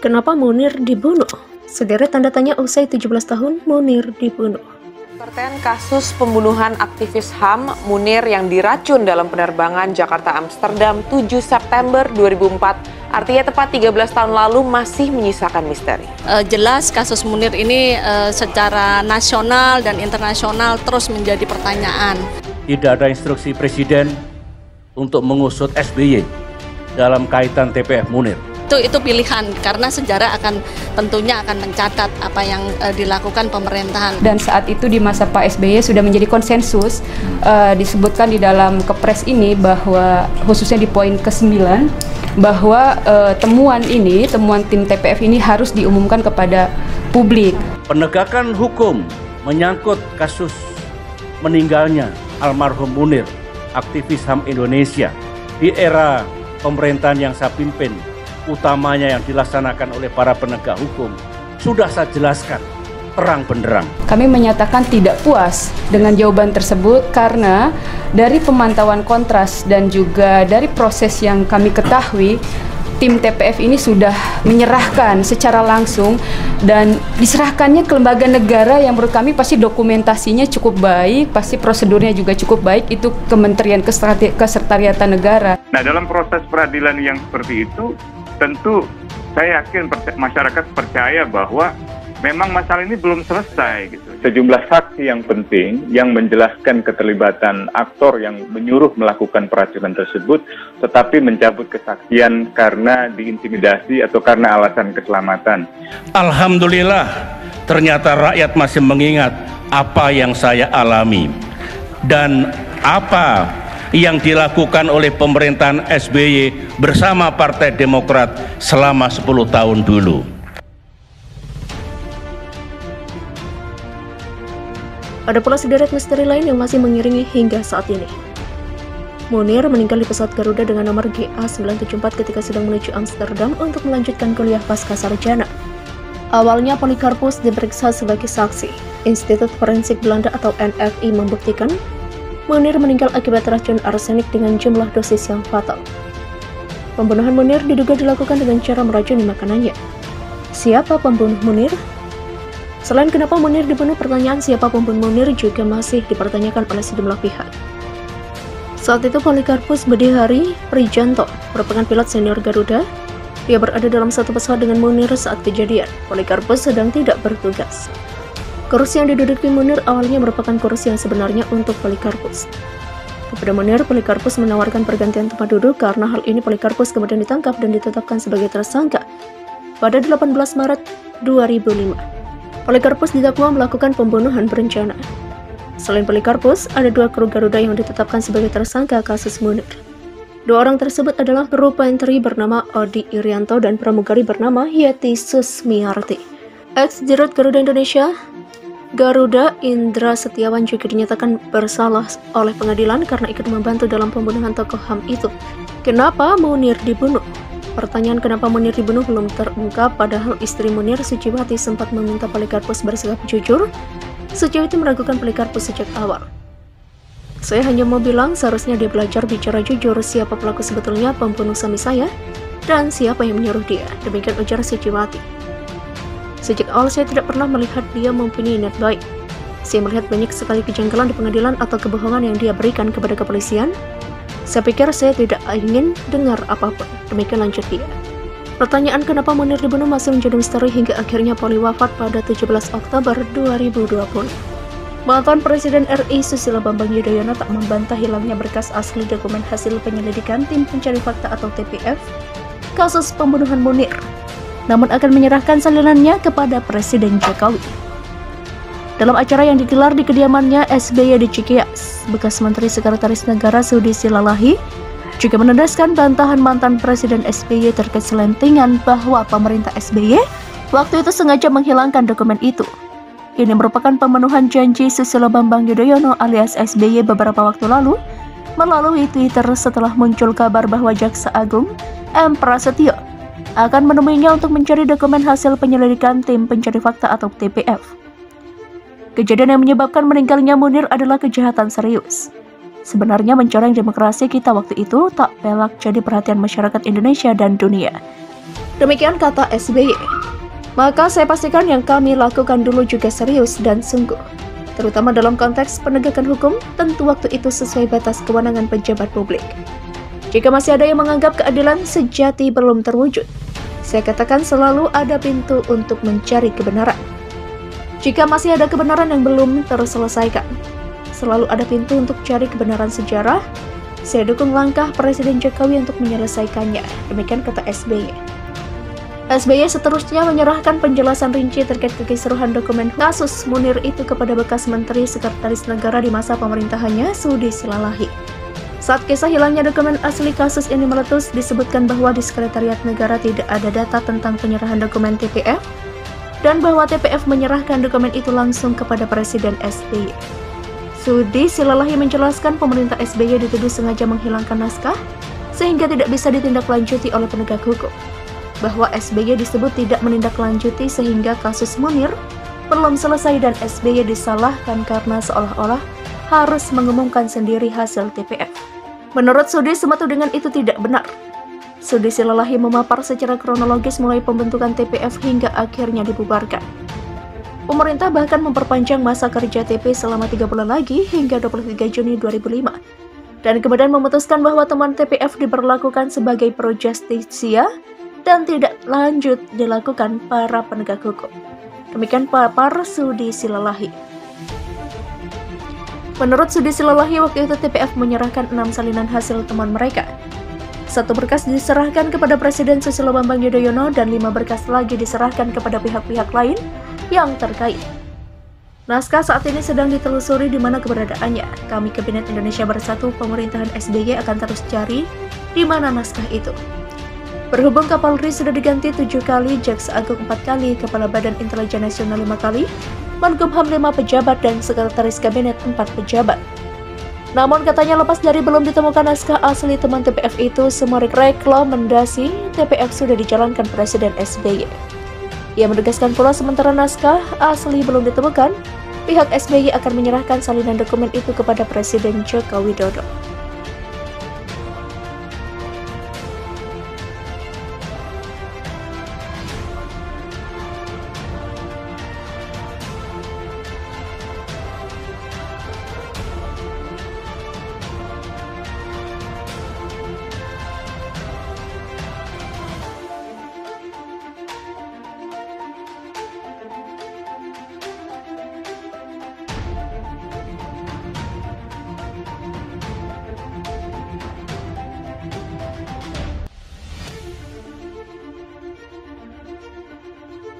Kenapa Munir dibunuh? Sederet tanda tanya usai 17 tahun Munir dibunuh. Terkait kasus pembunuhan aktivis HAM Munir yang diracun dalam penerbangan Jakarta-Amsterdam 7 September 2004, artinya tepat 13 tahun lalu, masih menyisakan misteri. Jelas kasus Munir ini secara nasional dan internasional terus menjadi pertanyaan. Tidak ada instruksi Presiden untuk mengusut SBY dalam kaitan TPF Munir. Itu pilihan, karena sejarah tentunya akan mencatat apa yang dilakukan pemerintahan. Dan saat itu di masa Pak SBY sudah menjadi konsensus, disebutkan di dalam Kepres ini bahwa khususnya di poin ke-9 bahwa temuan tim TPF ini harus diumumkan kepada publik. Penegakan hukum menyangkut kasus meninggalnya almarhum Munir, aktivis HAM Indonesia, di era pemerintahan yang saya pimpin, utamanya yang dilaksanakan oleh para penegak hukum, sudah saya jelaskan terang benderang. Kami menyatakan tidak puas dengan jawaban tersebut karena dari pemantauan kontras dan juga dari proses yang kami ketahui, tim TPF ini sudah menyerahkan secara langsung dan diserahkannya ke lembaga negara yang menurut kami pasti dokumentasinya cukup baik, pasti prosedurnya juga cukup baik, itu Kementerian Kesekretariatan Negara. Nah, dalam proses peradilan yang seperti itu, tentu saya yakin masyarakat percaya bahwa memang masalah ini belum selesai gitu. Sejumlah saksi yang penting yang menjelaskan keterlibatan aktor yang menyuruh melakukan peracunan tersebut, tetapi mencabut kesaksian karena diintimidasi atau karena alasan keselamatan. Alhamdulillah, ternyata rakyat masih mengingat apa yang saya alami dan apa yang dilakukan oleh pemerintahan SBY bersama Partai Demokrat selama 10 tahun dulu. Ada pula sederet misteri lain yang masih mengiringi hingga saat ini. Munir meninggal di pesawat Garuda dengan nomor GA974 ketika sedang menuju Amsterdam untuk melanjutkan kuliah pasca sarjana. Awalnya Polikarpus diperiksa sebagai saksi. Institut Forensik Belanda atau NFI membuktikan Munir meninggal akibat racun arsenik dengan jumlah dosis yang fatal. Pembunuhan Munir diduga dilakukan dengan cara meracuni makanannya. Siapa pembunuh Munir? Selain kenapa Munir dibunuh, pertanyaan siapa pembunuh Munir juga masih dipertanyakan oleh sejumlah pihak. Saat itu Polikarpus Budihari Prijanto merupakan pilot senior Garuda. Dia berada dalam satu pesawat dengan Munir saat kejadian. Polikarpus sedang tidak bertugas. Kursi yang diduduki Munir awalnya merupakan kursi yang sebenarnya untuk Polikarpus. Kepada Munir, Polikarpus menawarkan pergantian tempat duduk. Karena hal ini, Polikarpus kemudian ditangkap dan ditetapkan sebagai tersangka pada 18 Maret 2005. Polikarpus didakwa melakukan pembunuhan berencana. Selain Polikarpus, ada 2 kru Garuda yang ditetapkan sebagai tersangka kasus Munir. 2 orang tersebut adalah kru pantry bernama Odi Irianto dan pramugari bernama Yeti Susmiarti. Ex-Dirut Garuda Indonesia, Garuda Indra Setiawan juga dinyatakan bersalah oleh pengadilan karena ikut membantu dalam pembunuhan tokoh HAM itu. Kenapa Munir dibunuh? Pertanyaan kenapa Munir dibunuh belum terungkap, padahal istri Munir, Suciwati, sempat meminta Polikarpus bersikap jujur. Suciwati meragukan Polikarpus sejak awal. Saya hanya mau bilang seharusnya dia belajar bicara jujur siapa pelaku sebetulnya pembunuh suami saya dan siapa yang menyuruh dia, demikian ujar Suciwati. Sejak awal saya tidak pernah melihat dia mempunyai niat baik. Saya melihat banyak sekali kejanggalan di pengadilan atau kebohongan yang dia berikan kepada kepolisian. Saya pikir saya tidak ingin dengar apapun. Demikian lanjut dia. Pertanyaan kenapa Munir dibunuh masih menjadi misteri hingga akhirnya Poli wafat pada 17 Oktober 2020. Mantan Presiden RI Susilo Bambang Yudhoyono tak membantah hilangnya berkas asli dokumen hasil penyelidikan tim pencari fakta atau TPF kasus pembunuhan Munir, namun akan menyerahkan salinannya kepada Presiden Jokowi. Dalam acara yang digelar di kediamannya SBY di Cikeas, bekas Menteri Sekretaris Negara Sudi Silalahi juga menedaskan bantahan mantan Presiden SBY terkait selentingan bahwa pemerintah SBY waktu itu sengaja menghilangkan dokumen itu. Ini merupakan pemenuhan janji Susilo Bambang Yudhoyono alias SBY beberapa waktu lalu melalui Twitter setelah muncul kabar bahwa Jaksa Agung M. Prasetyo akan menemuinya untuk mencari dokumen hasil penyelidikan tim pencari fakta atau TPF. Kejadian yang menyebabkan meninggalnya Munir adalah kejahatan serius. Sebenarnya mencoreng demokrasi kita waktu itu tak pelak jadi perhatian masyarakat Indonesia dan dunia. Demikian kata SBY. Maka saya pastikan yang kami lakukan dulu juga serius dan sungguh. Terutama dalam konteks penegakan hukum, tentu waktu itu sesuai batas kewenangan pejabat publik. Jika masih ada yang menganggap keadilan sejati belum terwujud, saya katakan selalu ada pintu untuk mencari kebenaran. Jika masih ada kebenaran yang belum terselesaikan, selalu ada pintu untuk cari kebenaran sejarah. Saya dukung langkah Presiden Jokowi untuk menyelesaikannya. Demikian kata SBY. SBY seterusnya menyerahkan penjelasan rinci terkait kekisruhan dokumen kasus Munir itu kepada bekas Menteri Sekretaris Negara di masa pemerintahannya, Sudi Silalahi. Saat kisah hilangnya dokumen asli kasus ini meletus, disebutkan bahwa di Sekretariat Negara tidak ada data tentang penyerahan dokumen TPF, dan bahwa TPF menyerahkan dokumen itu langsung kepada Presiden SBY. Sudi Silalahi menjelaskan pemerintah SBY dituduh sengaja menghilangkan naskah, sehingga tidak bisa ditindaklanjuti oleh penegak hukum. Bahwa SBY disebut tidak menindaklanjuti sehingga kasus Munir belum selesai dan SBY disalahkan karena seolah-olah harus mengumumkan sendiri hasil TPF. Menurut Sudi, semua tudingan itu tidak benar. Sudi Silalahi memapar secara kronologis mulai pembentukan TPF hingga akhirnya dibubarkan. Pemerintah bahkan memperpanjang masa kerja TP selama 3 bulan lagi hingga 23 Juni 2005. Dan kemudian memutuskan bahwa temuan TPF diberlakukan sebagai pro justisia dan tidak lanjut dilakukan para penegak hukum. Demikian papar Sudi Silalahi. Menurut Sudi Silalahi, waktu itu TPF menyerahkan 6 salinan hasil temuan mereka. 1 berkas diserahkan kepada Presiden Susilo Bambang Yudhoyono dan 5 berkas lagi diserahkan kepada pihak-pihak lain yang terkait. Naskah saat ini sedang ditelusuri di mana keberadaannya. Kami Kabinet Indonesia Bersatu pemerintahan SBY akan terus cari di mana naskah itu. Berhubung Kapolri sudah diganti 7 kali, Jaksa Agung 4 kali, Kepala Badan Intelijen Nasional 5 kali, Menkumham 5 pejabat, dan Sekretaris Kabinet 4 pejabat. Namun katanya lepas dari belum ditemukan naskah asli teman TPF itu, semua rekomendasi TPF sudah dijalankan Presiden SBY. Ia menegaskan pula sementara naskah asli belum ditemukan, pihak SBY akan menyerahkan salinan dokumen itu kepada Presiden Joko Widodo.